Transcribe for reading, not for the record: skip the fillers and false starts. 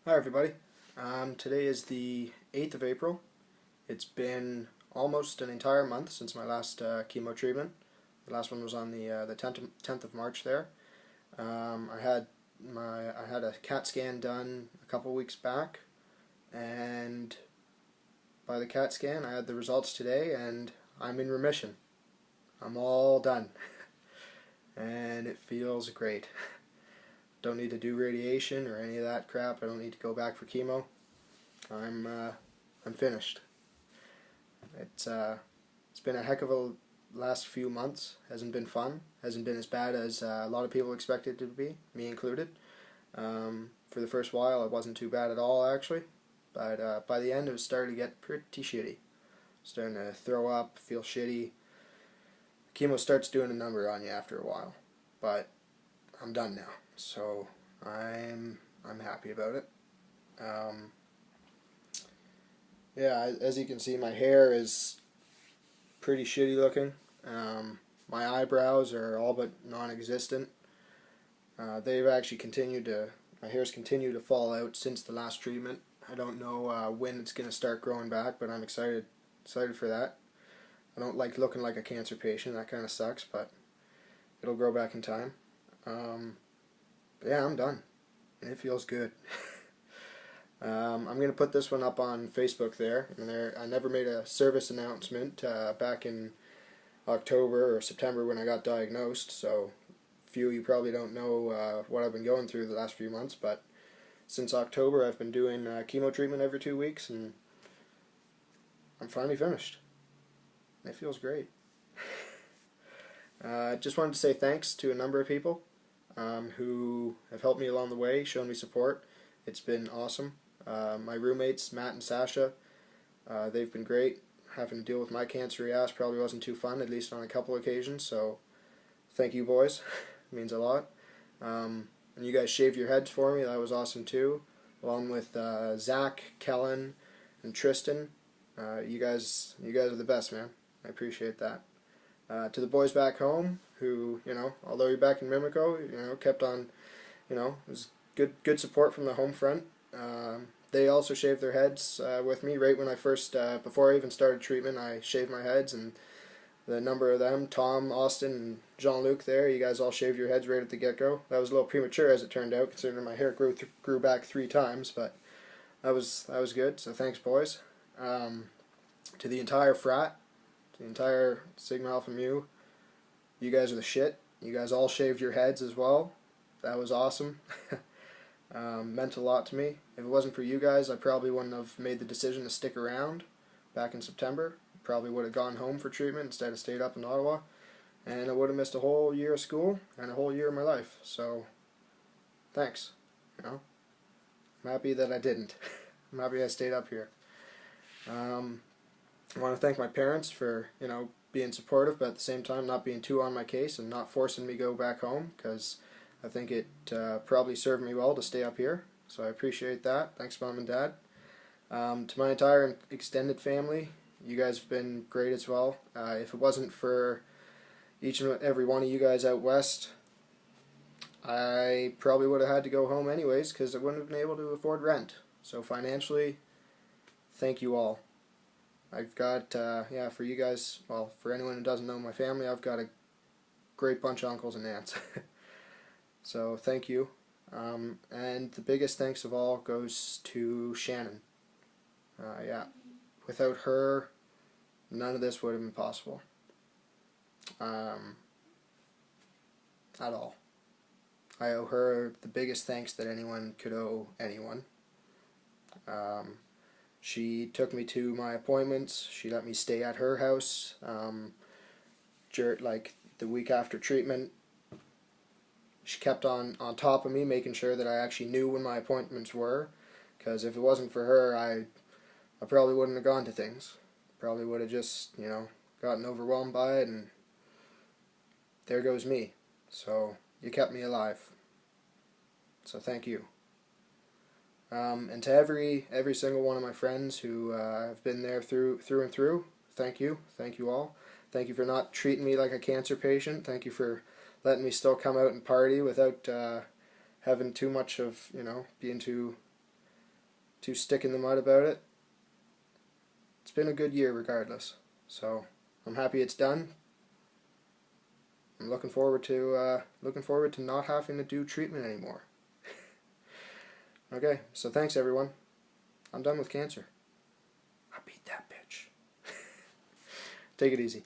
Hi everybody. Today is the 8th of April. It's been almost an entire month since my last chemo treatment. The last one was on the 10th of March there. I had a CAT scan done a couple weeks back, and by the CAT scan I had the results today, and I'm in remission. I'm all done, and it feels great. Don't need to do radiation or any of that crap. I don't need to go back for chemo. I'm I'm finished. It's been a heck of a last few months. Hasn't been fun. Hasn't been as bad as a lot of people expected it to be, me included. For the first while, it wasn't too bad at all actually, but by the end, it was starting to get pretty shitty. Starting to throw up, feel shitty. Chemo starts doing a number on you after a while, but I'm done now, so I'm happy about it. Um, yeah, as you can see, my hair is pretty shitty looking. My eyebrows are all but non-existent. They've actually my hair's continued to fall out since the last treatment. I don't know when it's going to start growing back, but I'm excited for that. I don't like looking like a cancer patient. That kind of sucks, but it'll grow back in time. But yeah, I'm done, and it feels good. I'm going to put this one up on Facebook there. I never made a service announcement back in October or September when I got diagnosed, so few of you probably don't know what I've been going through the last few months, but since October I've been doing chemo treatment every 2 weeks, and I'm finally finished. It feels great. Just wanted to say thanks to a number of people who have helped me along the way, shown me support. It's been awesome. My roommates, Matt and Sasha, they've been great. Having to deal with my cancer ass probably wasn't too fun, at least on a couple occasions, so thank you boys. It means a lot. And you guys shaved your heads for me, that was awesome too. Along with Zach, Kellen, and Tristan. You guys are the best, man. I appreciate that. To the boys back home, who, although you're back in Mimico, kept on, it was good support from the home front. They also shaved their heads with me right when I first, before I even started treatment. I shaved my heads, and the number of them, Tom, Austin, and Jean-Luc there, you guys all shaved your heads right at the get-go. That was a little premature as it turned out, considering my hair grew back 3 times, but that was good, so thanks boys. To the entire frat, to the entire Sigma Alpha Mu, you guys are the shit. You guys all shaved your heads as well. That was awesome. Meant a lot to me. If it wasn't for you guys, I probably wouldn't have made the decision to stick around back in September. Probably would have gone home for treatment instead of stayed up in Ottawa, and I would have missed a whole year of school and a whole year of my life. So, thanks. I'm happy that I didn't. I'm happy I stayed up here. I want to thank my parents for being supportive, but at the same time not being too on my case and not forcing me to go back home, because I think it probably served me well to stay up here. So I appreciate that. Thanks, Mom and Dad. To my entire extended family, you guys have been great as well. If it wasn't for each and every one of you guys out west, I probably would have had to go home anyways, because I wouldn't have been able to afford rent. So financially, thank you all. I've got, for you guys, well, for anyone who doesn't know my family, I've got a great bunch of uncles and aunts. So thank you. And the biggest thanks of all goes to Shannon. Without her, none of this would have been possible. At all. I owe her the biggest thanks that anyone could owe anyone. She took me to my appointments. She let me stay at her house. Like the week after treatment, she kept on top of me, making sure that I actually knew when my appointments were. Because if it wasn't for her, I probably wouldn't have gone to things. Probably would have just, gotten overwhelmed by it, and there goes me. So you kept me alive. So thank you. And to every single one of my friends who have been there through and through, thank you. Thank you all. Thank you for not treating me like a cancer patient. Thank you for letting me still come out and party without having too much of, being too too stick in the mud about it. It's been a good year regardless. So I'm happy it's done. I'm looking forward to not having to do treatment anymore. Okay, so thanks everyone. I'm done with cancer. I beat that bitch. Take it easy.